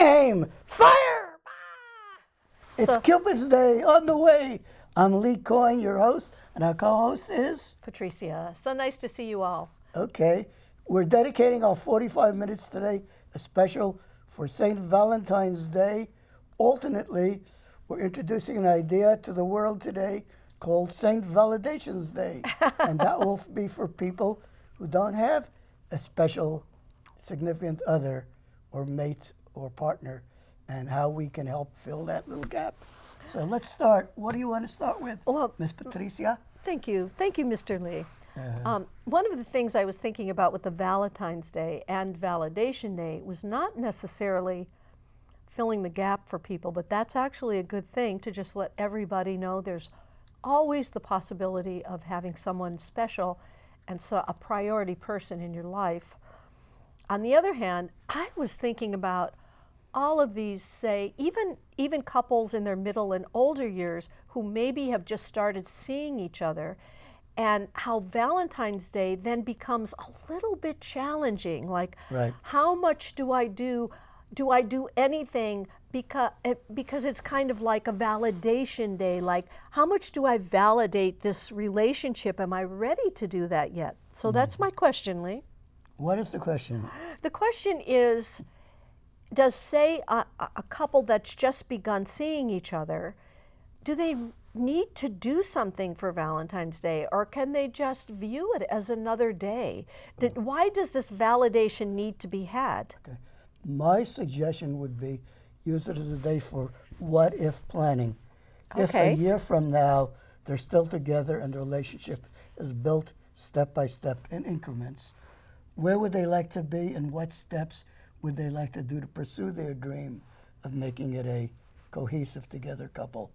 aim, fire! It's So- Cupid's Day on the way. I'm Lee Coyne, your host, and our co-host is? Patricia, so nice to see you all. Okay. We're dedicating our 45 minutes today, a special for St. Valentine's Day. Alternately, we're introducing an idea to the world today called St. Validation's Day. And that will be for people who don't have a special significant other or mate or partner, and how we can help fill that little gap. So let's start. What do you want to start with, Well, Miss Patricia? Thank you, Mr. Lee. One of the things I was thinking about with the Valentine's Day and Validation Day was not necessarily filling the gap for people, but that's actually a good thing to just let everybody know there's always the possibility of having someone special and so a priority person in your life. On the other hand, I was thinking about all of these, say, even couples in their middle and older years who maybe have just started seeing each other, and how Valentine's Day then becomes a little bit challenging. Like, Right. how much do I do? Do I do anything? Because it's kind of like a validation day. Like, how much do I validate this relationship? Am I ready to do that yet? So that's my question, Lee. What is the question? The question is, does, say, a couple that's just begun seeing each other, do they need to do something for Valentine's Day, or can they just view it as another day? Why does this validation need to be had? Okay. My suggestion would be use it as a day for what if planning. If a Okay. year from now they're still together and the relationship is built step by step in increments, where would they like to be and what steps would they like to do to pursue their dream of making it a cohesive together couple?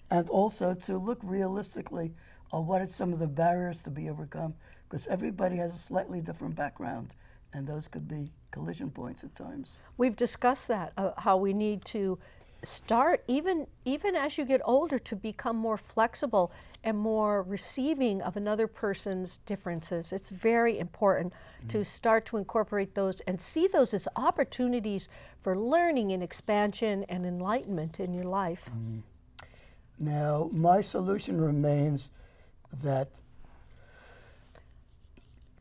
And also to look realistically at what are some of the barriers to be overcome, because everybody has a slightly different background, and those could be collision points at times. We've discussed that, how we need to start, even as you get older, to become more flexible and more receiving of another person's differences. It's very important to start to incorporate those and see those as opportunities for learning and expansion and enlightenment in your life. Now, my solution remains that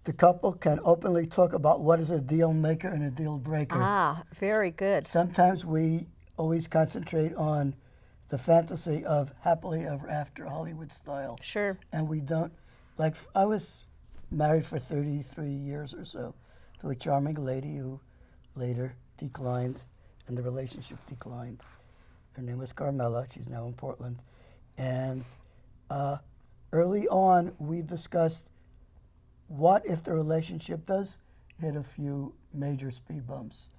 the couple can openly talk about what is a deal maker and a deal breaker. Ah, very good. Sometimes we always concentrate on the fantasy of happily ever after, Hollywood style. Sure. And we don't, like, I was married for 33 years or so to a charming lady who later declined and the relationship declined. Her name was Carmela. She's now in Portland. And early on, we discussed what if the relationship does hit a few major speed bumps.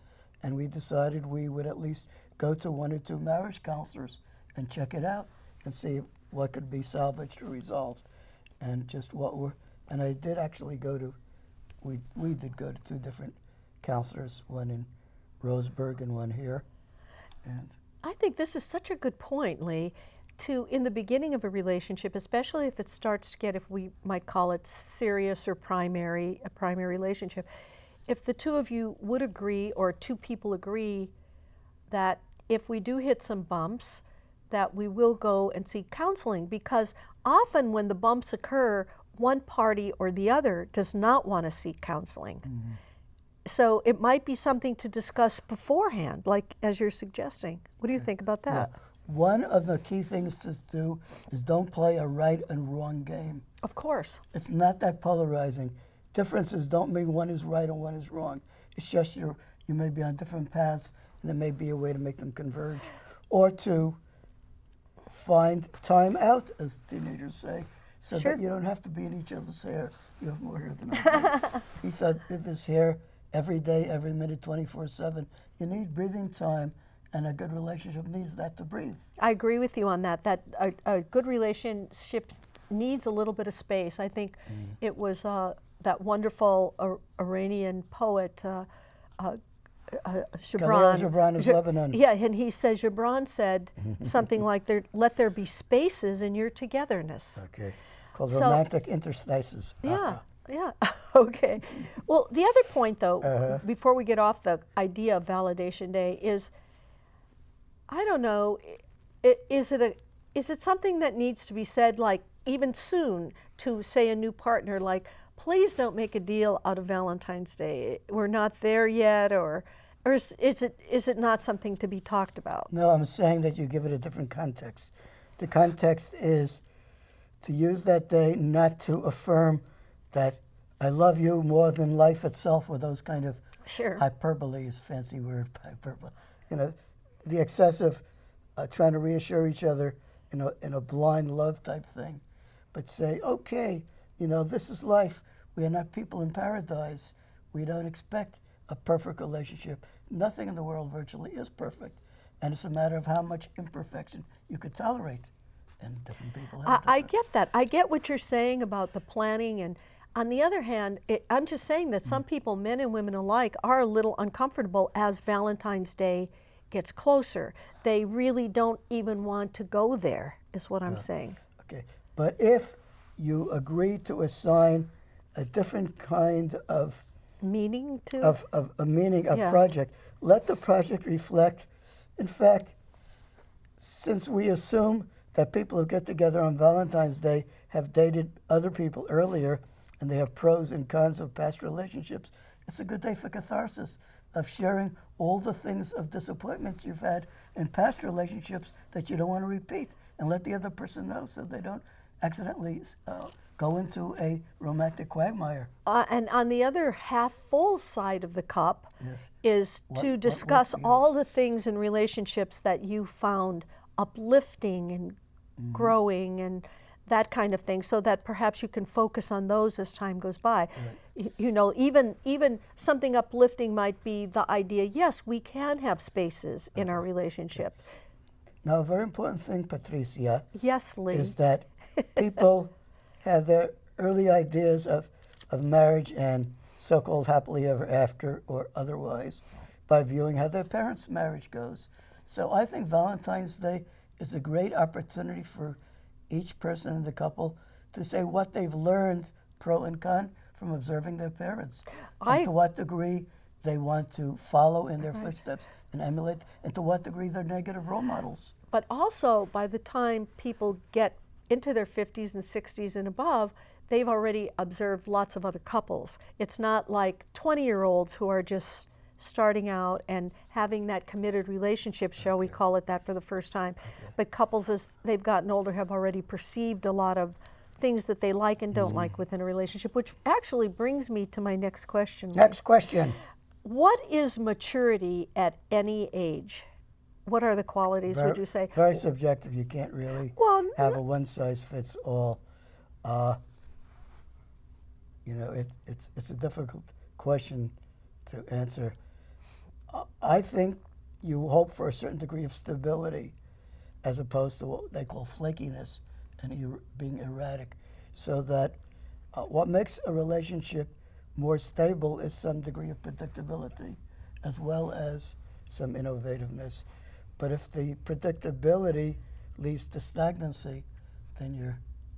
And we decided we would at least go to one or two marriage counselors and check it out and see what could be salvaged or resolved. And just and I did actually we did go to two different counselors, one in Roseburg and one here. And I think this is such a good point, Lee, in the beginning of a relationship, especially if it starts to get, if we might call it serious or a primary relationship, if the two of you would agree, or two people agree, that if we do hit some bumps, that we will go and seek counseling, because often when the bumps occur, one party or the other does not want to seek counseling. Mm-hmm. So it might be something to discuss beforehand, like as you're suggesting. What do you think about that? Yeah. One of the key things to do is don't play a right and wrong game. Of course. It's not that polarizing. Differences don't mean one is right and one is wrong. It's just you may be on different paths, and there may be a way to make them converge, or to find time out, as teenagers say, so Sure. that you don't have to be in each other's hair. You have more hair than I do. Each other this hair every day, every minute, 24/7. You need breathing time, and a good relationship needs that to breathe. I agree with you on that. That a good relationship needs a little bit of space. I think it was that wonderful Iranian poet, Khalil Gibran is Lebanon. Yeah, and he says, Gibran said something like, let there be spaces in your togetherness. Okay, called romantic interstices. Yeah, yeah, okay. Well, the other point, though, before we get off the idea of Validation Day, is I don't know. Is it something that needs to be said, like even soon, to say a new partner, like, please don't make a deal out of Valentine's Day. We're not there yet, or is it not something to be talked about? No, I'm saying that you give it a different context. The context is to use that day not to affirm that I love you more than life itself, or those kind of Sure. hyperbole is a fancy word, hyperbole. The excessive trying to reassure each other in a blind love type thing. But say, okay, this is life. We are not people in paradise. We don't expect a perfect relationship. Nothing in the world virtually is perfect. And it's a matter of how much imperfection you could tolerate. And different people have I different. get that. I get what you're saying about the planning. And on the other hand, I'm just saying that some people, men and women alike, are a little uncomfortable as Valentine's Day gets closer. They really don't even want to go there, is what I'm saying. Okay. But if you agree to assign a different kind of Meaning to? of a meaning of Yeah. project, let the project reflect. In fact, since we assume that people who get together on Valentine's Day have dated other people earlier and they have pros and cons of past relationships, it's a good day for catharsis, of sharing all the things of disappointments you've had in past relationships that you don't want to repeat, and let the other person know so they don't accidentally go into a romantic quagmire. And on the other half full side of the cup Yes. is What to would discuss you- all the things in relationships that you found uplifting and growing and that kind of thing, so that perhaps you can focus on those as time goes by. Even something uplifting might be the idea, yes, we can have spaces in our relationship. Now, a very important thing, Patricia, Yes, Lee. is that people have their early ideas of marriage and so-called happily ever after or otherwise by viewing how their parents' marriage goes. So I think Valentine's Day is a great opportunity for each person in the couple to say what they've learned, pro and con, from observing their parents, and to what degree they want to follow in their footsteps and emulate, and to what degree they're negative role models. But also, by the time people get into their 50s and 60s and above, they've already observed lots of other couples. It's not like 20-year-olds who are just starting out and having that committed relationship, shall we call it that, for the first time. But couples, as they've gotten older, have already perceived a lot of things that they like and don't like within a relationship, which actually brings me to my next question. Next question. What is maturity at any age? What are the qualities, would you say? Very subjective. You can't really Well, have a one-size-fits-all. It's a difficult question to answer. I think you hope for a certain degree of stability as opposed to what they call flakiness and being erratic, so that what makes a relationship more stable is some degree of predictability as well as some innovativeness. But if the predictability leads to stagnancy, then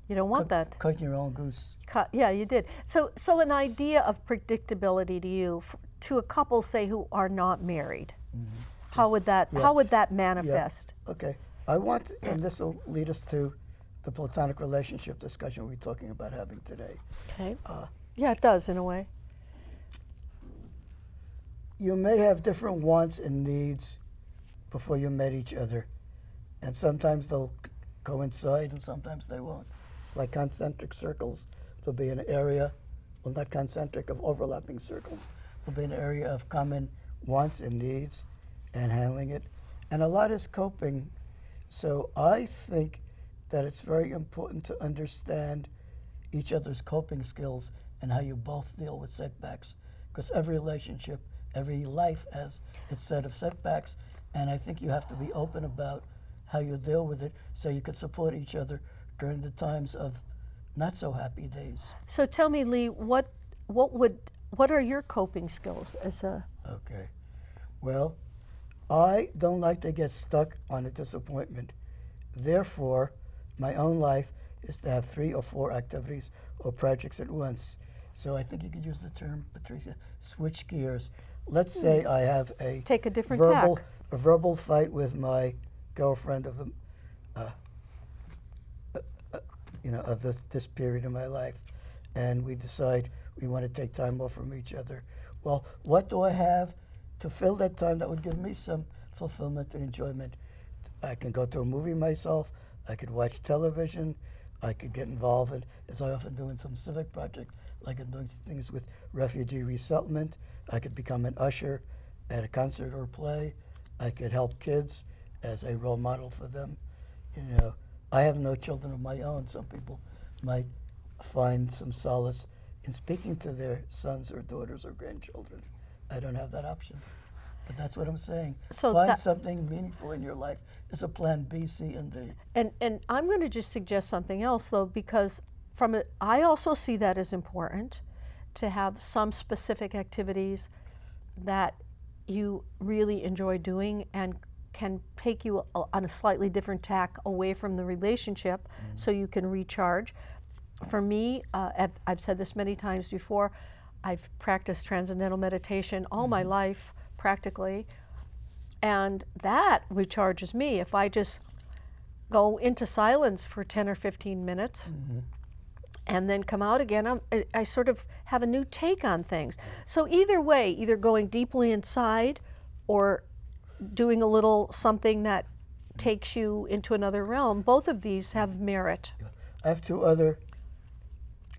you don't want that. cutting your own goose. Yeah, you did. So an idea of predictability to you, to a couple, say, who are not married, how would that manifest? Okay. And this will lead us to the platonic relationship discussion we're talking about having today. Okay. Yeah, it does in a way. You may have different wants and needs before you met each other, and sometimes they'll coincide and sometimes they won't. It's like concentric circles. There'll be an area, well, not concentric, of overlapping circles. There'll be an area of common wants and needs and handling it, and a lot is coping. So I think that it's very important to understand each other's coping skills and how you both deal with setbacks, because every relationship, every life has its set of setbacks, and I think you have to be open about how you deal with it so you can support each other during the times of not so happy days. So tell me, Lee, what are your coping skills as a? Okay. Well, I don't like to get stuck on a disappointment. Therefore, my own life is to have 3 or 4 activities or projects at once. So I think you could use the term, Patricia, switch gears. let's say I have a Take a different verbal tack. a verbal fight with my girlfriend of the of this period of my life, and we decide we want to take time off from each other. Well, what do I have to fill that time that would give me some fulfillment and enjoyment? I can go to a movie myself. I could watch television. I could get involved in, as I often do, in some civic project, like I'm doing things with refugee resettlement. I could become an usher at a concert or play. I could help kids as a role model for them. I have no children of my own. Some people might find some solace in speaking to their sons or daughters or grandchildren. I don't have that option. But that's what I'm saying. So Find something meaningful in your life. It's a plan B, C, and D. And I'm going to just suggest something else, though, because I also see that as important, to have some specific activities that you really enjoy doing and can take you on a slightly different tack away from the relationship, so you can recharge. For me, I've said this many times before, I've practiced transcendental meditation all my life, practically, and that recharges me. If I just go into silence for 10 or 15 minutes and then come out again, I sort of have a new take on things. So either way, either going deeply inside or doing a little something that takes you into another realm, both of these have merit. I have two other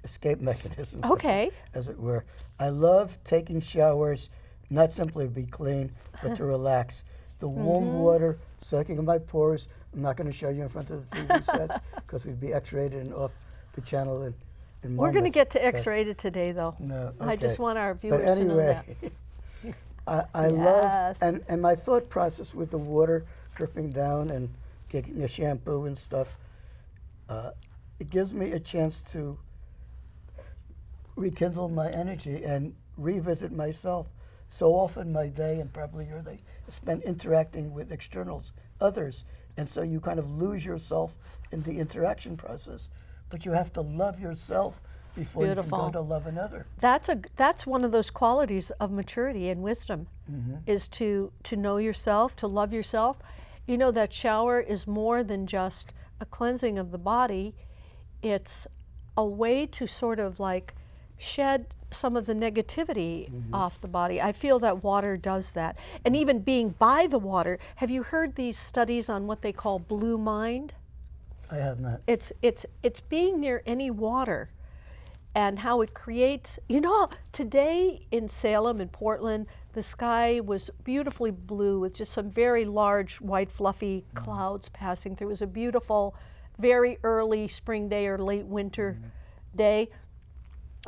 escape mechanisms, Okay. as it were. I love taking showers, not simply to be clean, but to relax. The warm water soaking in my pores. I'm not going to show you in front of the TV sets because we'd be X-rated and off the channel in moments. We're going to get to X-rated today, though. No, okay. I just want our viewers But anyway, to know that. I love, and my thought process with the water dripping down and getting the shampoo and stuff, it gives me a chance to rekindle my energy and revisit myself. So often my day, and probably your day, is spent interacting with externals, others, and so you kind of lose yourself in the interaction process. But you have to love yourself before you can go to love another. That's one of those qualities of maturity and wisdom, is to know yourself, to love yourself. You know, that shower is more than just a cleansing of the body. It's a way to sort of like shed some of the negativity off the body. I feel that water does that. And even being by the water, have you heard these studies on what they call blue mind? I have not. It's being near any water and how it creates, today in Salem and Portland, the sky was beautifully blue with just some very large white fluffy clouds passing through. It was a beautiful, very early spring day or late winter day.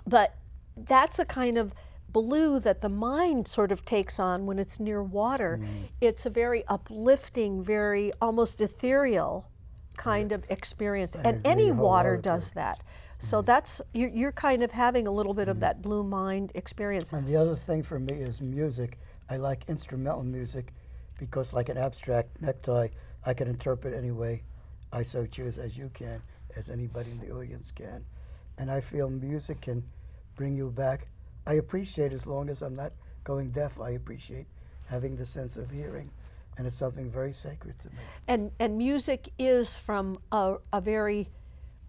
But that's a kind of blue that the mind sort of takes on when it's near water. It's a very uplifting, very almost ethereal kind of experience. And any water does that. So that's, you're kind of having a little bit of that blue mind experience. And the other thing for me is music. I like instrumental music because, like an abstract necktie, I can interpret any way I so choose, as you can, as anybody in the audience can. And I feel music can bring you back. I appreciate, as long as I'm not going deaf, I appreciate having the sense of hearing. And it's something very sacred to me. And music is from a very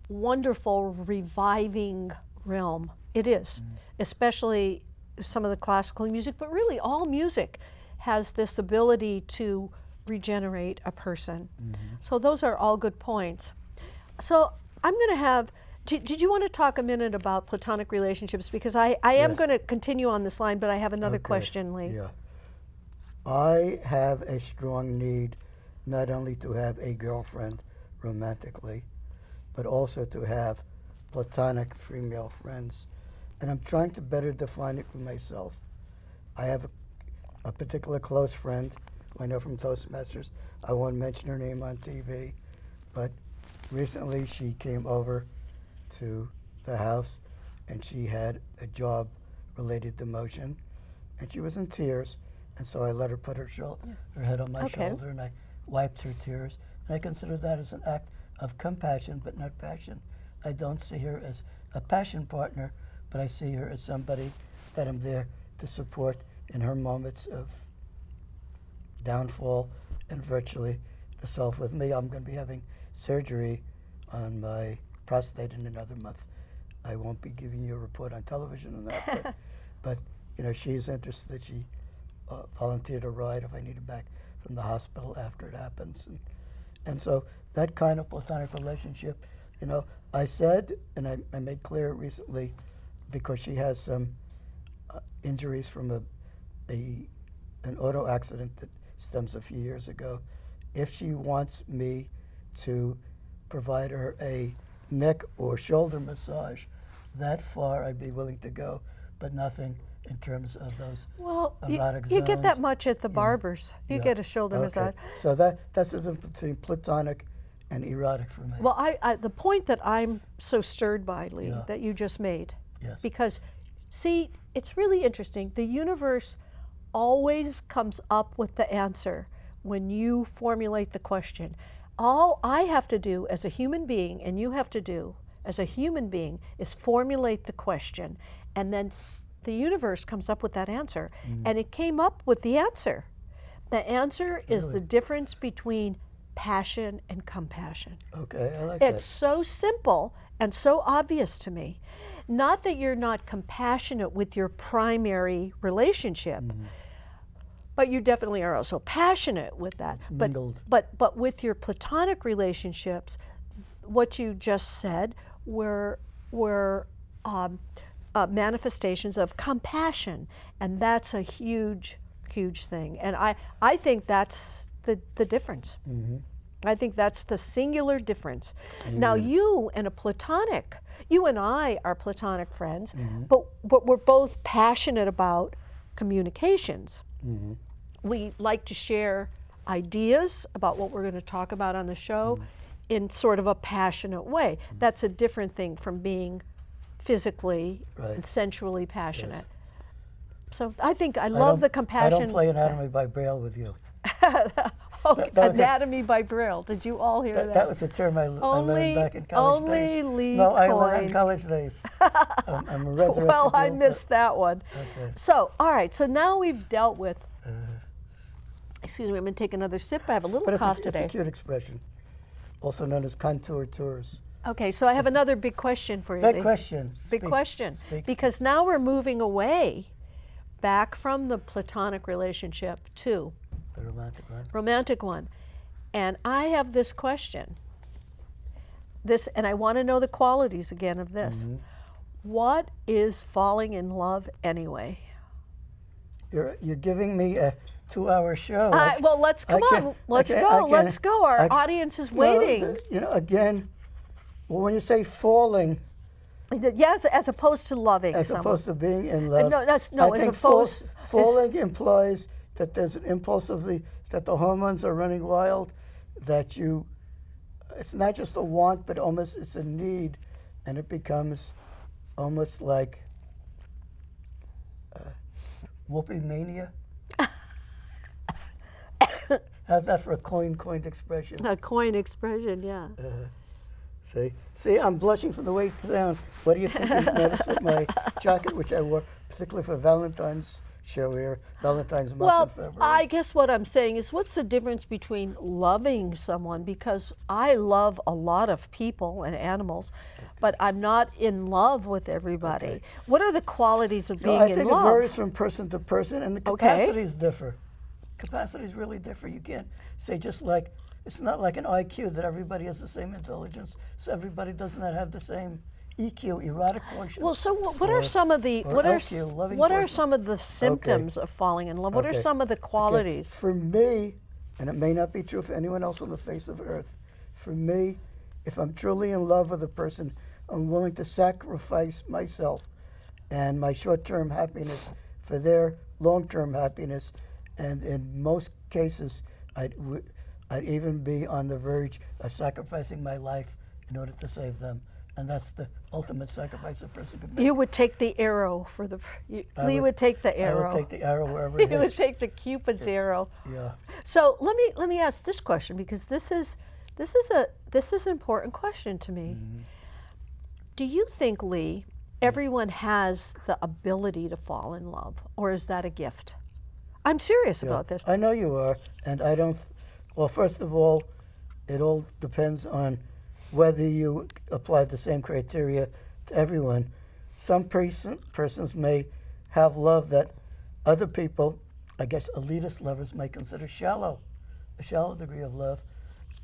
wonderful, reviving realm. It is, especially some of the classical music, but really all music has this ability to regenerate a person. So those are all good points. So I'm going to have, did you want to talk a minute about platonic relationships? Because I am going to continue on this line, but I have another question, Lee. Yeah. I have a strong need not only to have a girlfriend romantically, but also to have platonic female friends. And I'm trying to better define it for myself. I have a particular close friend who I know from Toastmasters. I won't mention her name on TV, but recently she came over to the house and she had a job-related demotion, and she was in tears, and so I let her put her head on my shoulder, and I wiped her tears. And I consider that as an act of compassion, but not passion. I don't see her as a passion partner, but I see her as somebody that I'm there to support in her moments of downfall and virtually the self. With me, I'm going to be having surgery on my prostate in another month. I won't be giving you a report on television on that, but you know, she's interested. She volunteered a ride if I need her back from the hospital after it happens, and so that kind of platonic relationship. You know, I said, and I made clear recently, because she has some injuries from an auto accident that stems a few years ago. If she wants me to provide her a neck or shoulder massage, that far I'd be willing to go, but nothing in terms of those erotic zones. You get that much at the barbers. You get a shoulder massage. So that's the difference between platonic and erotic for me. Well, the point that I'm so stirred by, Lee, that you just made, because, see, it's really interesting. The universe always comes up with the answer when you formulate the question. All I have to do as a human being, and you have to do as a human being, is formulate the question, and then the universe comes up with that answer. And it came up with the answer. The answer is the difference between passion and compassion. Okay, I like that. It's so simple and so obvious to me. Not that you're not compassionate with your primary relationship, but you definitely are also passionate with that. It's mingled. But with your platonic relationships, what you just said were manifestations of compassion, and that's a huge, huge thing. And I think that's the difference. I think that's the singular difference. Amen. Now you and I are platonic friends, but we're both passionate about communications. We like to share ideas about what we're going to talk about on the show in sort of a passionate way. That's a different thing from being physically and sensually passionate. So I think I love the compassion. I don't play anatomy by Braille with you. Okay, anatomy by Braille. Did you all hear that? That was a term I learned back in college days. Lee No, I Coyne. learned in college days. I'm a resurrected Well, I Braille missed that one. Okay. So, all right, so now we've dealt with, excuse me, I'm going to take another sip. I have a little But cough it's today. a cute expression, also known as contour tours. Okay, so I have another big question for you. Big Lee. question. Big Speak. question. Speak. Because now we're moving away back from the platonic relationship to The romantic one. romantic one. And I have this question. And I want to know the qualities again of this. What is falling in love anyway? You're giving me a 2-hour show. Well, let's come on. Let's go. Let's go. Our audience is waiting. You know, again, when you say falling, Yes, as opposed to loving as someone. opposed to being in love, no, I as think opposed. falling implies that there's an impulsively, that the hormones are running wild, that it's not just a want, but almost it's a need, and it becomes almost like whoopee mania. How's that for a coined expression? A coin expression, yeah. See, I'm blushing from the waist down. What do you think? You noticed that my jacket, which I wore particularly for Valentine's show here, Valentine's month Well, in February. I guess what I'm saying is, what's the difference between loving someone? Because I love a lot of people and animals, but I'm not in love with everybody. Okay. What are the qualities of being I in think love? it varies from person to person, and the capacities differ. Capacities really differ. You can't say just like, it's not like an IQ that everybody has the same intelligence, so everybody does not have the same EQ, erotic quotient. Well, so what are some of the or what are LQ, loving what are quotient. some of the symptoms of falling in love? What are some of the qualities? For me, and it may not be true for anyone else on the face of earth, for me, if I'm truly in love with a person, I'm willing to sacrifice myself and my short-term happiness for their long-term happiness, and in most cases, I'd even be on the verge of sacrificing my life in order to save them. And that's the ultimate sacrifice a person could make. You would take the arrow for the. Lee would take the arrow. I would take the arrow wherever it He would hits. take the Cupid's arrow. Yeah. So let me ask this question, because this is an important question to me. Do you think, Lee, everyone has the ability to fall in love, or is that a gift? I'm serious about this. I know you are, and I don't. Well, first of all, it all depends on whether you apply the same criteria to everyone. Some persons may have love that other people, I guess elitist lovers, may consider shallow, a shallow degree of love,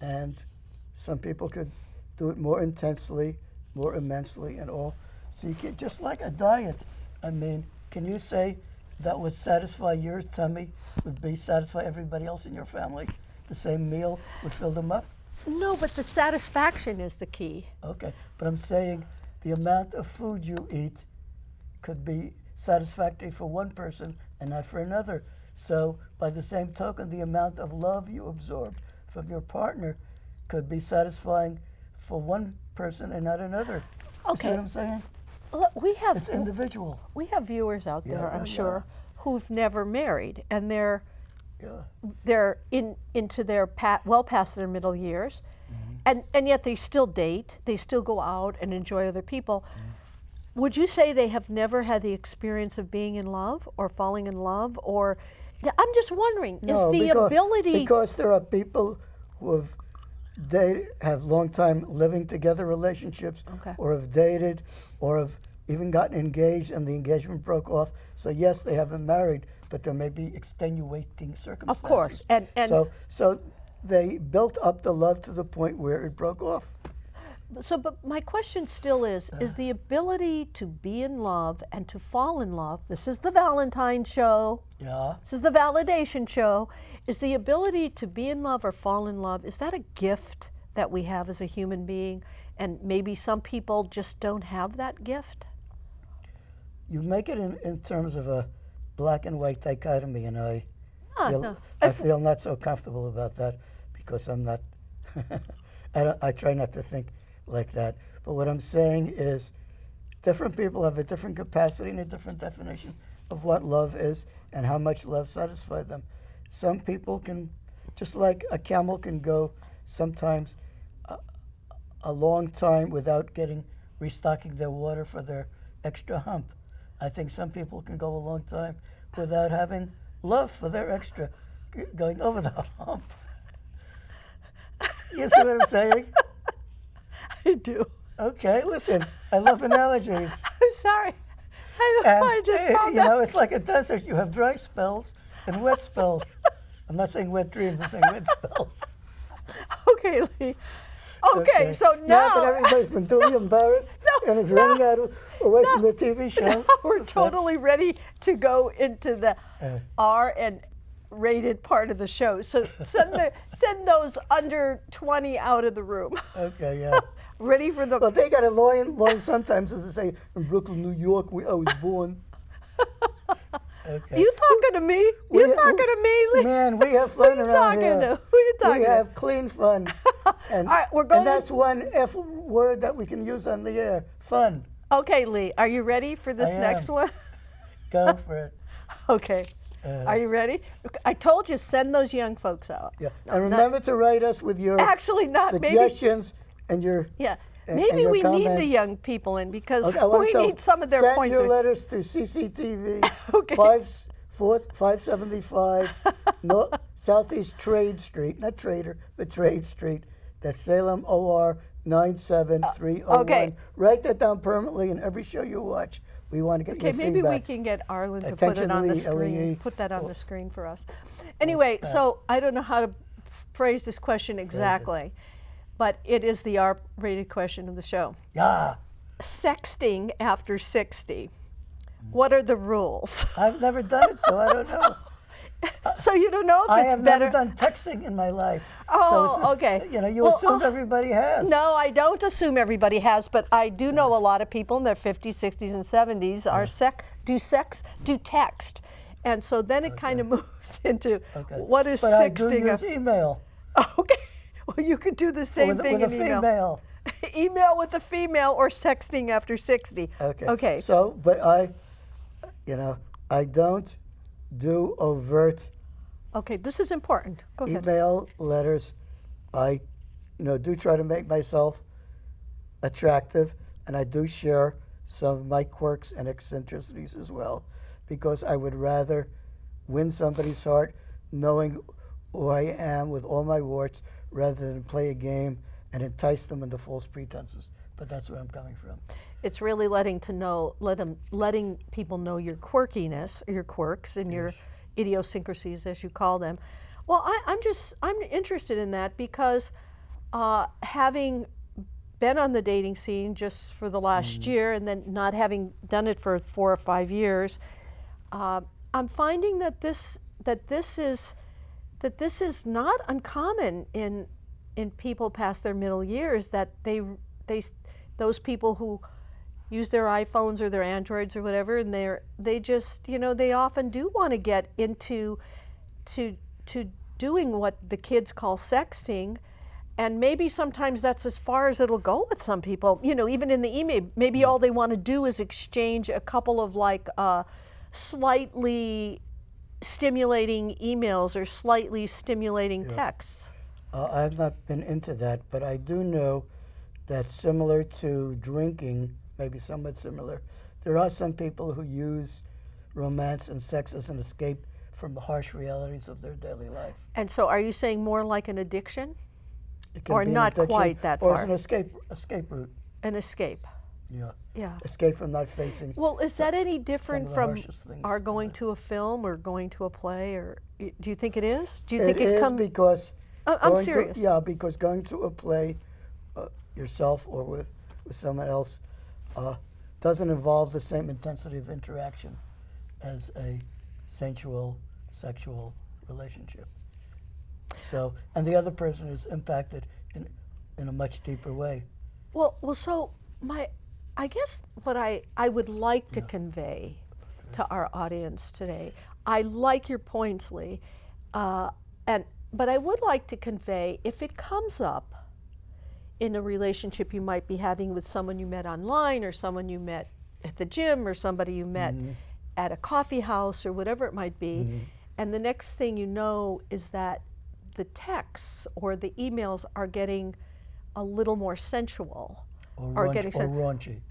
and some people could do it more intensely, more immensely, and all. So you can, just like a diet. I mean, can you say that would satisfy your tummy would be satisfy everybody else in your family? The same meal would fill them up? No, but the satisfaction is the key. Okay, but I'm saying the amount of food you eat could be satisfactory for one person and not for another. So by the same token, the amount of love you absorb from your partner could be satisfying for one person and not another. You see Okay. what I'm saying? Look, It's individual. we have viewers out there, Yeah, I'm yeah, sure, who've never married, and they're Yeah. into their well past their middle years, and yet they still date, they still go out and enjoy other people. Would you say they have never had the experience of being in love or falling in love? Or I'm just wondering, No, is the ability because there are people who have long time living together relationships, Okay. or have dated, or have even gotten engaged and the engagement broke off. So yes, they haven't married, but there may be extenuating circumstances. Of course, and so they built up the love to the point where it broke off. so, but my question still is the ability to be in love and to fall in love, this is the Valentine show, Yeah. this is the validation show, is the ability to be in love or fall in love, is that a gift that we have as a human being? And maybe some people just don't have that gift? You make it in terms of a black and white dichotomy, and I No. feel not so comfortable about that because I'm not. I try not to think like that. But what I'm saying is, different people have a different capacity and a different definition of what love is and how much love satisfies them. Some people can, just like a camel can go sometimes a long time without restocking their water for their extra hump. I think some people can go a long time without having love for their extra, going over the hump. You see what I'm saying? I do. Okay, listen, I love analogies. I'm sorry. I don't know, I just found you that. know, it's like a desert. You have dry spells and wet spells. I'm not saying wet dreams, I'm saying wet spells. Okay, Lee. Okay, so Now that now everybody's been duly embarrassed and is running away from the TV show. now we're totally ready to go into the R and rated part of the show. So send those under 20 out of the room. Okay, yeah. Ready for the Well, they got a line sometimes, as they say, in Brooklyn, New York, where I was born. Okay. You talking to me? You talking to me, Lee? Man, we have fun Who you around talking here. to? Who you talking We to? have clean fun. And, All right, we're going and that's one F word that we can use on the air, fun. Okay, Lee, are you ready for this I am. next one? Go for it. Okay. Are you ready? I told you, send those young folks out. Yeah. And remember to write us with your Actually, not maybe. suggestions and your Yeah. and Maybe your we need the comments. young people in because Okay, I wanna we tell- need some of their send points. your letters to CCTV Okay. 575 no, Southeast Trade Street, not Trader, but Trade Street. That's Salem OR 97301. Okay. Write that down permanently in every show you watch. We want to get Okay, your maybe feedback. we can get Arlen to put Attention, it on the Lee, screen. LEE. Put that on the screen for us. Anyway, so I don't know how to phrase this question exactly, but it is the R-rated question of the show. Yeah. Sexting after 60. What are the rules? I've never done it, so I don't know. So you don't know if I it's have better. never done texting in my life. Oh, so it's, okay. You know, you Well, assume everybody has. No, I don't assume everybody has, but I do know a lot of people in their 50s, 60s, and 70s are do text. And so then it kind of moves into what is but sexting? I do use email. Okay. Well, you could do the same with, thing with a in email. female. Email with a female or sexting after 60. Okay. Okay. So, but I don't do overt Okay, this is important. Go ahead. email letters. I, do try to make myself attractive, and I do share some of my quirks and eccentricities as well, because I would rather win somebody's heart knowing who I am with all my warts rather than play a game and entice them into false pretenses. But that's where I'm coming from. It's really letting people know your quirkiness, your quirks, and your idiosyncrasies, as you call them. Well, I'm interested in that because having been on the dating scene just for the last year, and then not having done it for 4 or 5 years, I'm finding that this is not uncommon in people past their middle years, that those people who use their iPhones or their Androids or whatever, and they just, they often do want to get into to doing what the kids call sexting, and maybe sometimes that's as far as it'll go with some people. Even in the email, maybe all they want to do is exchange a couple of slightly stimulating emails or slightly stimulating texts. I've not been into that, but I do know that similar to drinking, maybe somewhat similar, there are some people who use romance and sex as an escape from the harsh realities of their daily life. And so are you saying more like an addiction? It can Or be an not addiction, quite that or far? it's an escape route. An escape. Yeah. Escape from not facing. Well, is that any different the from harshest things our in going life. to a film or going to a play? Or do you think it is? Do you It think is comes? because I'm going serious. because going to a play yourself or with someone else doesn't involve the same intensity of interaction as a sensual, sexual relationship. So, and the other person is impacted in a much deeper way. Well, so I guess what I would like to convey to our audience today, I like your points, Lee, but I would like to convey, if it comes up in a relationship you might be having with someone you met online, or someone you met at the gym, or somebody you met at a coffee house, or whatever it might be, and the next thing you know is that the texts or the emails are getting a little more sensual, Or raunchy.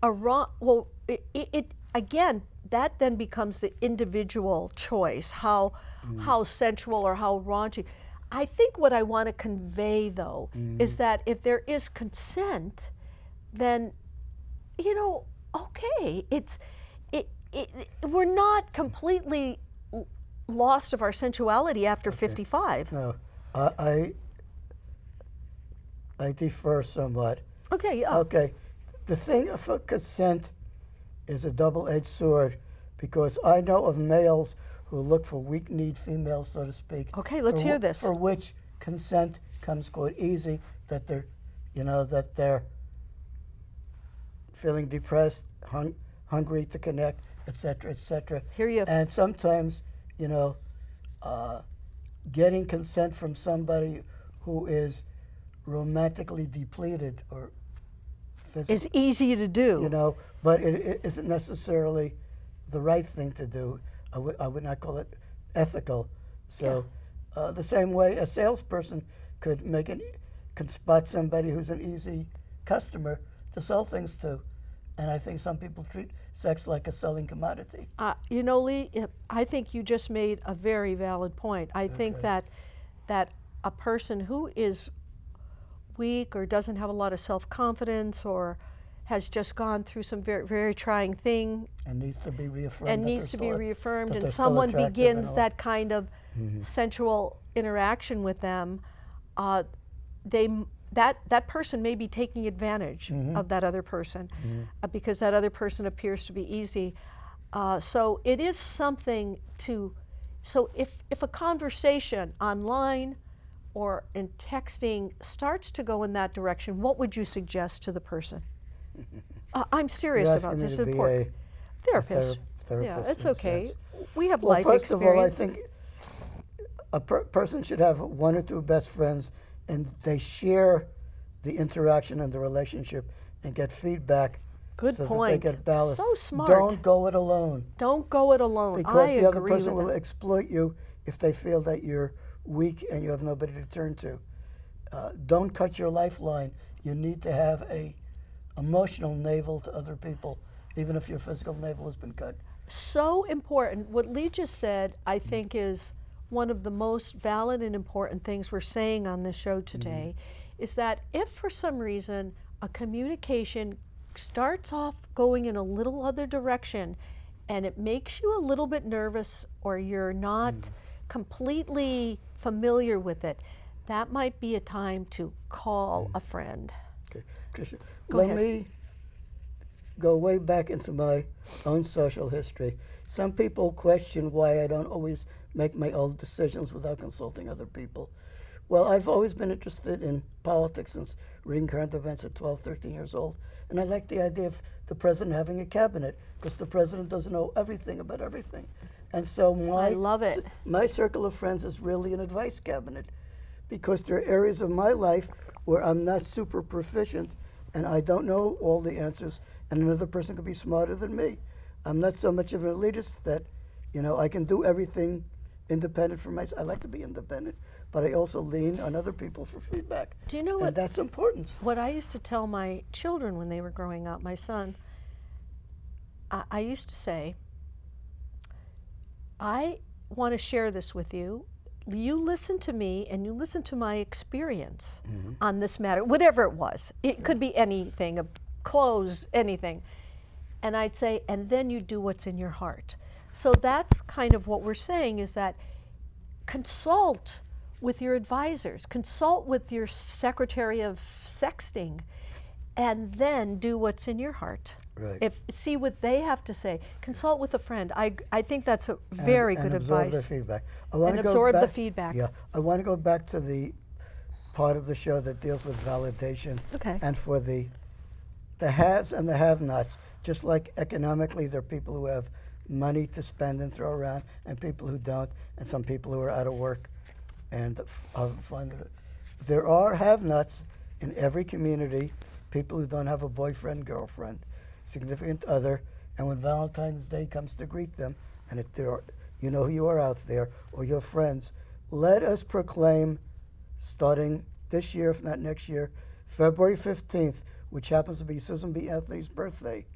Well, it again, that then becomes the individual choice, how sensual or how raunchy. I think what I want to convey, though, is that if there is consent, then, okay, we're not completely lost of our sensuality after 55. No, I defer somewhat. Okay, yeah. Okay, the thing of consent is a double-edged sword, because I know of males who look for weak-kneed females, so to speak. Okay, let's hear this. For which consent comes quite easy, that they're feeling depressed, hungry to connect, etc., etc. Hear you. And sometimes, getting consent from somebody who is romantically depleted or physically, It's easy to do. but it isn't necessarily the right thing to do. I would not call it ethical. So the same way a salesperson could spot somebody who's an easy customer to sell things to. And I think some people treat sex like a selling commodity. Lee, I think you just made a very valid point. I think that a person who is weak or doesn't have a lot of self-confidence or has just gone through some very, very trying thing and needs to be reaffirmed. And someone begins that kind of sensual interaction with them, that person may be taking advantage of that other person because that other person appears to be easy. So it is something so if a conversation online or in texting starts to go in that direction, what would you suggest to the person? I'm serious about this. It's important. Therapist. Yeah, it's okay. We have life experience. First of all, I think a person should have 1 or 2 best friends, and they share the interaction and the relationship and get feedback. Good so point. That they get balanced. So smart. Don't go it alone. Don't go it alone. Because the other agree person with will that. exploit you if they feel that you're weak and you have nobody to turn to. Don't cut your lifeline. You need to have a emotional navel to other people even if your physical navel has been cut. So important. What Lee just said, I think, is one of the most valid and important things we're saying on this show today, is that if for some reason a communication starts off going in a little other direction and it makes you a little bit nervous or you're not completely familiar with it, that might be a time to call a friend. Okay, Patricia, Go let ahead. me go way back into my own social history. Some people question why I don't always make my own decisions without consulting other people. Well, I've always been interested in politics since reading current events at 12, 13 years old. And I like the idea of the president having a cabinet, because the president doesn't know everything about everything. And so I love it. my circle of friends is really an advice cabinet, because there are areas of my life where I'm not super proficient and I don't know all the answers, and another person could be smarter than me. I'm not so much of an elitist that, I can do everything independent for myself. I like to be independent, but I also lean on other people for feedback. Do you know and what? that's important. What I used to tell my children when they were growing up, my son, I used to say, I want to share this with you. You listen to me and you listen to my experience on this matter, whatever it was. It could be anything, clothes, anything. And I'd say, and then you do what's in your heart. So that's kind of what we're saying, is that consult with your advisors, consult with your secretary of sexting, and then do what's in your heart. Right. See what they have to say. Consult with a friend. I think that's a very good and absorb advice. the feedback. I want And to go absorb the back, feedback. Yeah, I want to go back to the part of the show that deals with validation. Okay. And for the haves and the have-nots, just like economically, there are people who have money to spend and throw around, and people who don't, and some people who are out of work and have fun with it. There are have-nots in every community, people who don't have a boyfriend, girlfriend, significant other, and when Valentine's Day comes to greet them, and if there are, who you are out there, or your friends, let us proclaim, starting this year, if not next year, February 15th, which happens to be Susan B. Anthony's birthday,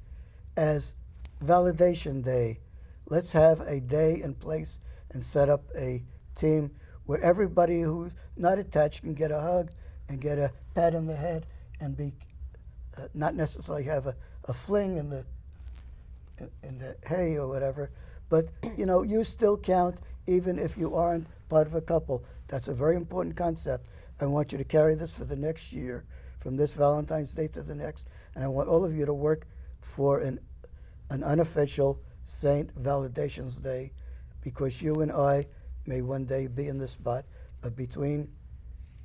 as Validation Day. Let's have a day and place and set up a team where everybody who's not attached can get a hug and get a pat on the head and be not necessarily have a fling in the hay or whatever, but you still count even if you aren't part of a couple. That's a very important concept. I want you to carry this for the next year, from this Valentine's Day to the next, and I want all of you to work for an unofficial Saint Validations Day, because you and I may one day be in the spot of between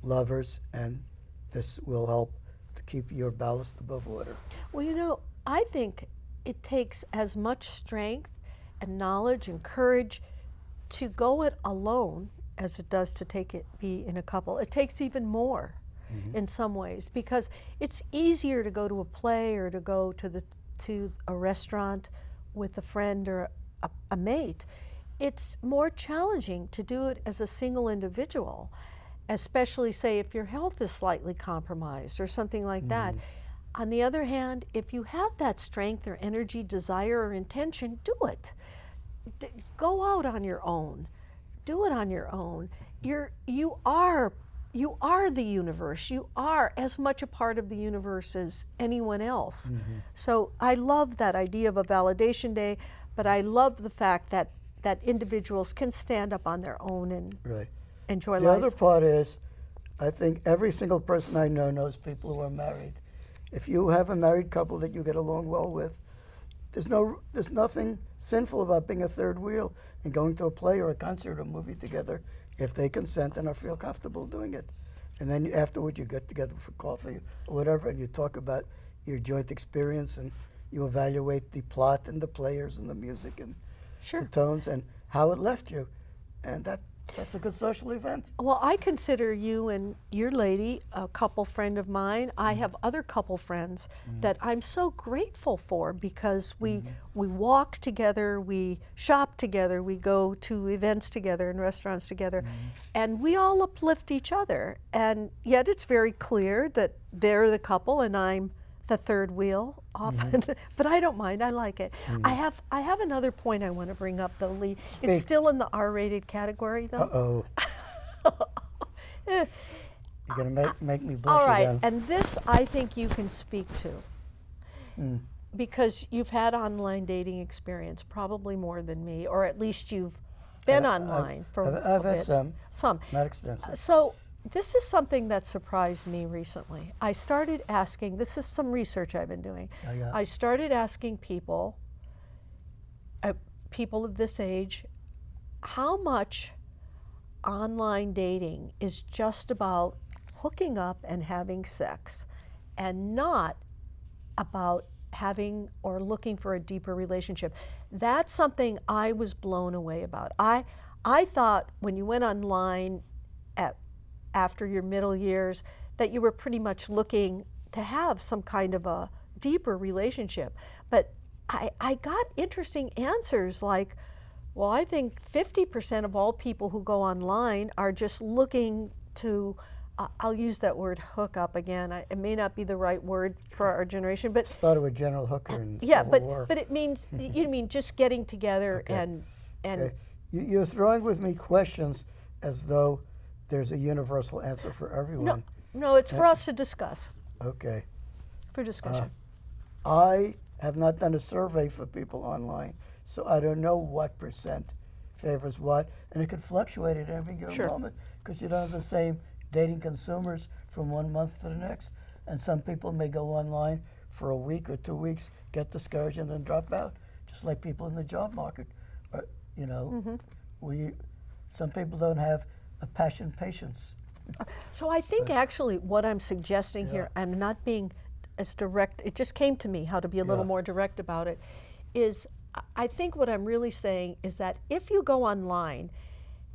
lovers, and this will help to keep your ballast above water. Well, I think it takes as much strength and knowledge and courage to go it alone as it does to be in a couple. It takes even more in some ways, because it's easier to go to a play or to go to a restaurant with a friend or a mate. It's more challenging to do it as a single individual, especially, say, if your health is slightly compromised or something like that. On the other hand, if you have that strength or energy, desire or intention, do it. Go out on your own. Do it on your own. You are the universe. You are as much a part of the universe as anyone else. So I love that idea of a validation day, but I love the fact that individuals can stand up on their own and enjoy life. The other part is, I think every single person I know knows people who are married. If you have a married couple that you get along well with, there's nothing sinful about being a third wheel and going to a play or a concert or a movie together if they consent and feel comfortable doing it. And then afterward you get together for coffee or whatever, and you talk about your joint experience, and you evaluate the plot and the players and the music and the tones and how it left you. And that's a good social event. Well, I consider you and your lady a couple friend of mine. I have other couple friends that I'm so grateful for, because we walk together, we shop together, we go to events together and restaurants together, and we all uplift each other. And yet it's very clear that they're the couple and I'm the third wheel often, but I don't mind. I like it. I have another point I want to bring up, though, Lee. Speak. It's still in the R-rated category, though. You're gonna make me blush All right, again. and this I think you can speak to because you've had online dating experience, probably more than me, or at least you've been online for I've a had bit. some, not extensive. So this is something that surprised me recently. I started asking, this is some research I've been doing. Yeah. I started asking people of this age, how much online dating is just about hooking up and having sex and not about having or looking for a deeper relationship. That's something I was blown away about. I thought when you went online after your middle years that you were pretty much looking to have some kind of a deeper relationship. But I got interesting answers like, well, I think 50% of all people who go online are just looking to, I'll use that word hook up again. It may not be the right word for our generation, but Started with General Hooker in yeah, Civil War. but it means, you mean just getting together and Okay. You're throwing with me questions as though there's a universal answer for everyone. no, it's for us to discuss, Okay. for discussion. I have not done a survey for people online, so I don't know what percent favors what, and it could fluctuate at every given moment because you don't have the same dating consumers from 1 month to the next, and some people may go online for a week or 2 weeks, get discouraged, and then drop out, just like people in the job market. Some people don't have a passion patience. So I think actually what I'm suggesting here, I'm not being as direct, it just came to me how to be a little more direct about it, is I think what I'm really saying is that if you go online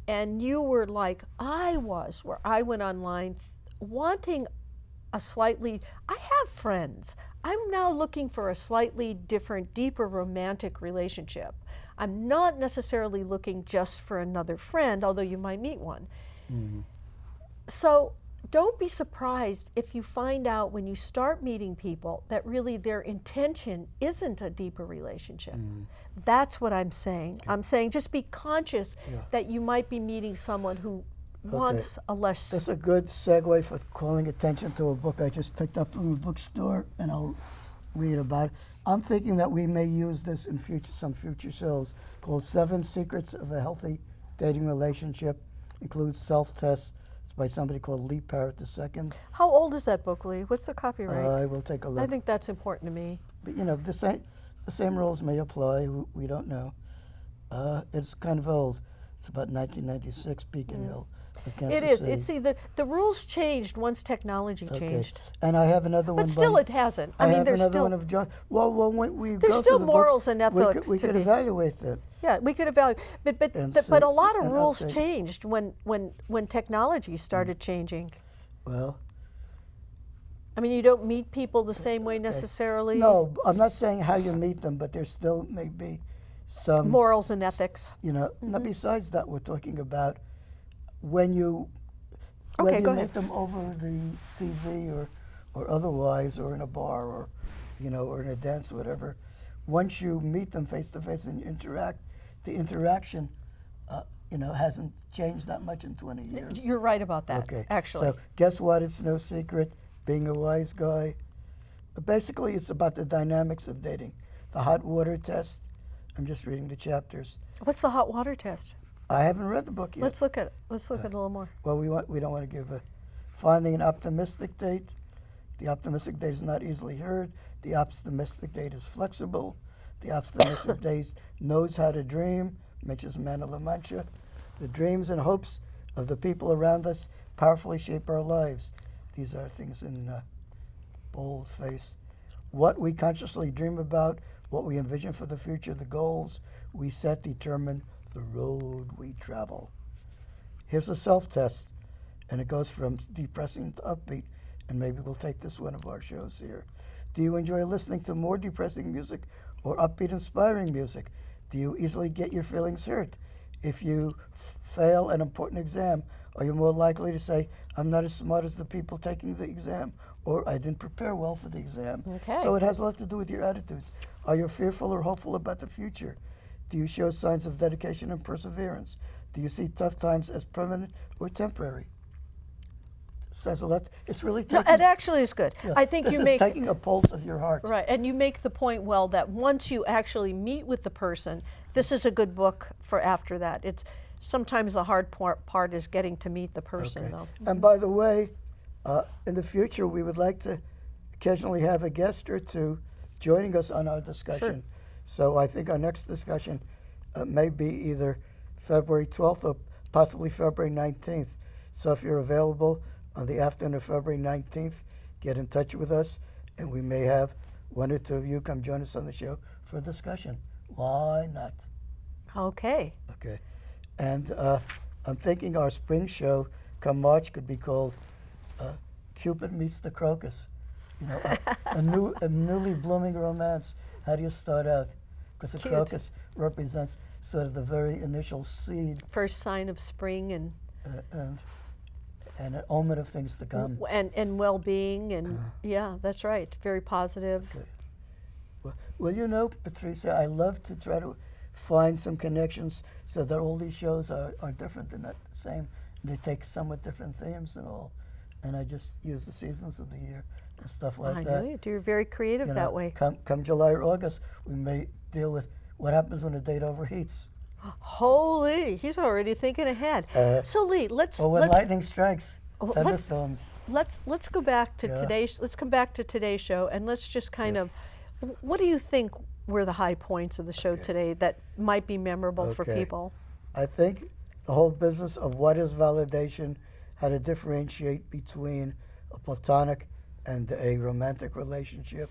and you were like I was, where I went online wanting a slightly, I have friends, I'm now looking for a slightly different, deeper romantic relationship. I'm not necessarily looking just for another friend, although you might meet one. So don't be surprised if you find out when you start meeting people that really their intention isn't a deeper relationship. That's what I'm saying. I'm saying just be conscious that you might be meeting someone who wants a less... That's a good segue for calling attention to a book I just picked up from a bookstore, and I'll read about it. I'm thinking that we may use this in some future shows, called 7 Secrets of a Healthy Dating Relationship. Includes self-tests. It's by somebody called Lee Parrott II. How old is that book, Lee? What's the copyright? I will take a look. I think that's important to me. But the same rules may apply. We don't know. It's kind of old. It's about 1996, Beacon Hill of Kansas It is. City. See, the rules changed once technology changed. And I have another one. But still, it hasn't. I have there's another still, one of John. Well, when we there's go still through the morals book, and ethics. we could evaluate that. Yeah, we could evaluate. But a lot of rules changed when technology started changing. Well, I mean, you don't meet people the same way necessarily. No, I'm not saying how you meet them, but there still may be some morals and ethics. Now besides that, we're talking about when you meet them over the TV or otherwise, or in a bar, or or in a dance or whatever. Once you meet them face to face and you interact, the interaction hasn't changed that much in 20 years. You're right about that. Okay. Actually. So guess what? It's no secret. Being a wise guy. But basically, it's about the dynamics of dating. The hot water test. I'm just reading the chapters. What's the hot water test? I haven't read the book yet. Let's look at it. Let's look at it a little more. Well, we don't want to give finding an optimistic date. The optimistic date is not easily heard. The optimistic date is flexible. The optimistic date knows how to dream, mentions Man of La Mancha. The dreams and hopes of the people around us powerfully shape our lives. These are things in boldface. What we consciously dream about, what we envision for the future, the goals we set determine the road we travel. Here's a self-test, and it goes from depressing to upbeat, and maybe we'll take this one of our shows here. Do you enjoy listening to more depressing music or upbeat, inspiring music? Do you easily get your feelings hurt? If you fail an important exam, are you more likely to say, I'm not as smart as the people taking the exam, or I didn't prepare well for the exam? Okay. So it has a lot to do with your attitudes. Are you fearful or hopeful about the future? Do you show signs of dedication and perseverance? Do you see tough times as permanent or temporary? So it's really No, taking, it actually is good. yeah, I think this you is make taking a pulse of your heart. right, and you make the point well that once you actually meet with the person, this is a good book for after that. It's sometimes the hard part is getting to meet the person, Okay. though. And by the way, in the future, we would like to occasionally have a guest or two joining us on our discussion. So I think our next discussion may be either February 12th or possibly February 19th. So if you're available on the afternoon of February 19th, get in touch with us, and we may have one or two of you come join us on the show for a discussion. Why not? Okay. Okay. And I'm thinking our spring show come March could be called Cupid Meets the Crocus. You know, a newly blooming romance. How do you start out? Because the Cute. crocus represents sort of the very initial seed First sign of spring and an omen of things to come. well-being and yeah, that's right. Very positive. Okay. Well, you know, Patricia, I love to try to find some connections so that all these shows are different. They're not the same. They take somewhat different themes and all. And I just use the seasons of the year and stuff like I that. know you. You're very creative You that know, way. Come July or August, we may deal with what happens when a date overheats. Holy, he's already thinking ahead. So Lee, Or when lightning strikes, thunderstorms. let's go back to let's come back to today's show and let's just kind of, what do you think were the high points of the show today that might be memorable for people? I think the whole business of what is validation, how to differentiate between a platonic and a romantic relationship,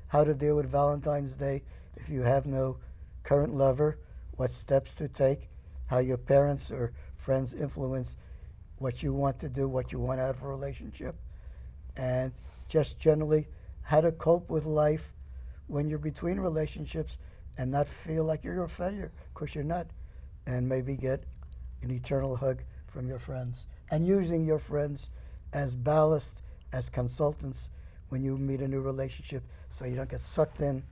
how to deal with Valentine's Day if you have no current lover, what steps to take, how your parents or friends influence what you want to do, what you want out of a relationship, and just generally how to cope with life when you're between relationships and not feel like you're a failure, because you're not, and maybe get an eternal hug from your friends. And using your friends as ballast, as consultants when you meet a new relationship, so you don't get sucked in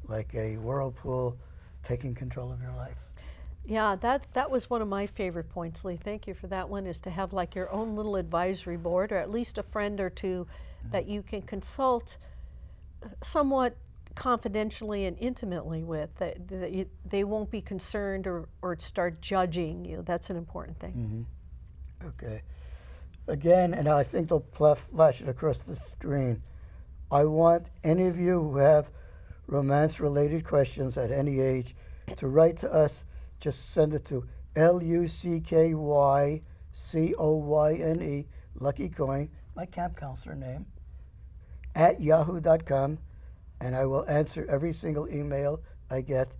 like a whirlpool taking control of your life. Yeah, that was one of my favorite points, Lee. Thank you for that one, is to have like your own little advisory board, or at least a friend or two that you can consult somewhat confidentially and intimately with, they won't be concerned or start judging you. That's an important thing. Okay. Again, and I think they'll flash it across the screen, I want any of you who have romance-related questions at any age to write to us. Just send it to LUCKYCOYNE, Lucky Coin, my camp counselor name, at yahoo.com, and I will answer every single email I get.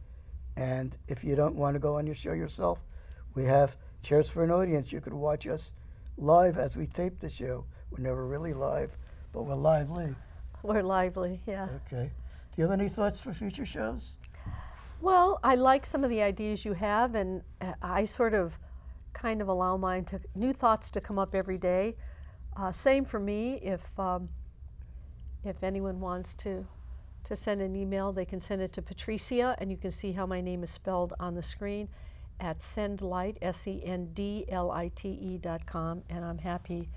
And if you don't want to go on your show yourself, we have Chairs for an Audience. You could watch us live as we tape the show. We're never really live, but we're lively. We're lively, yeah. Okay. Do you have any thoughts for future shows? Well, I like some of the ideas you have, and I sort of kind of allow new thoughts to come up every day. Same for me. If anyone wants to send an email, they can send it to Patriczia, and you can see how my name is spelled on the screen, at sendlite, SENDLITE.com, and I'm happy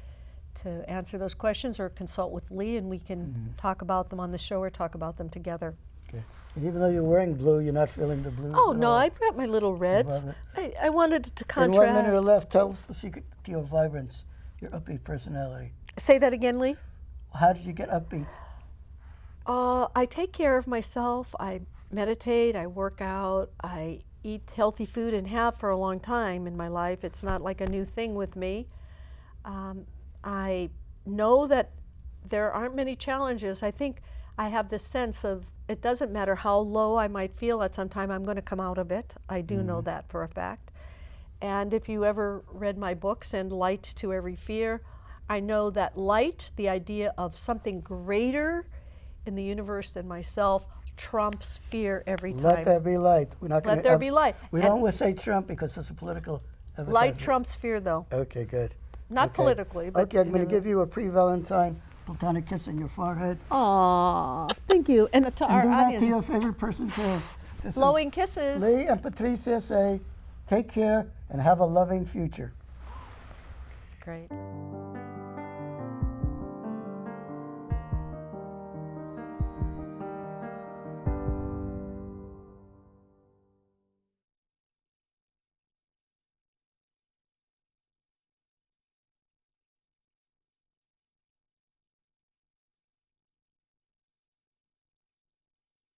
to answer those questions or consult with Lee, and we can talk about them on the show or talk about them together. Okay. And even though you're wearing blue, you're not feeling the blues Oh, at no, all. I've got my little reds. I wanted to In contrast. 1 minute left, tell us the secret to your vibrance, your upbeat personality. Say that again, Lee. How did you get upbeat? I take care of myself. I meditate, I work out, I eat healthy food and have for a long time in my life. It's not like a new thing with me. I know that there aren't many challenges. I think I have this sense of it doesn't matter how low I might feel at some time, I'm going to come out of it. I do know that for a fact. And if you ever read my book, Send Light to Every Fear, I know that light, the idea of something greater in the universe than myself, trumps fear every time. Let there be light. We're not Let there be light. We And don't want to say Trump because it's a political light advertisement. trumps fear, though. Okay, good. Not Okay. politically, but Okay, I'm going to give you a pre-Valentine platonic kiss on your forehead. Aw, thank you. And to And our do that to audience, your favorite person too. This blowing is kisses. Lee and Patricia say, take care and have a loving future. Great.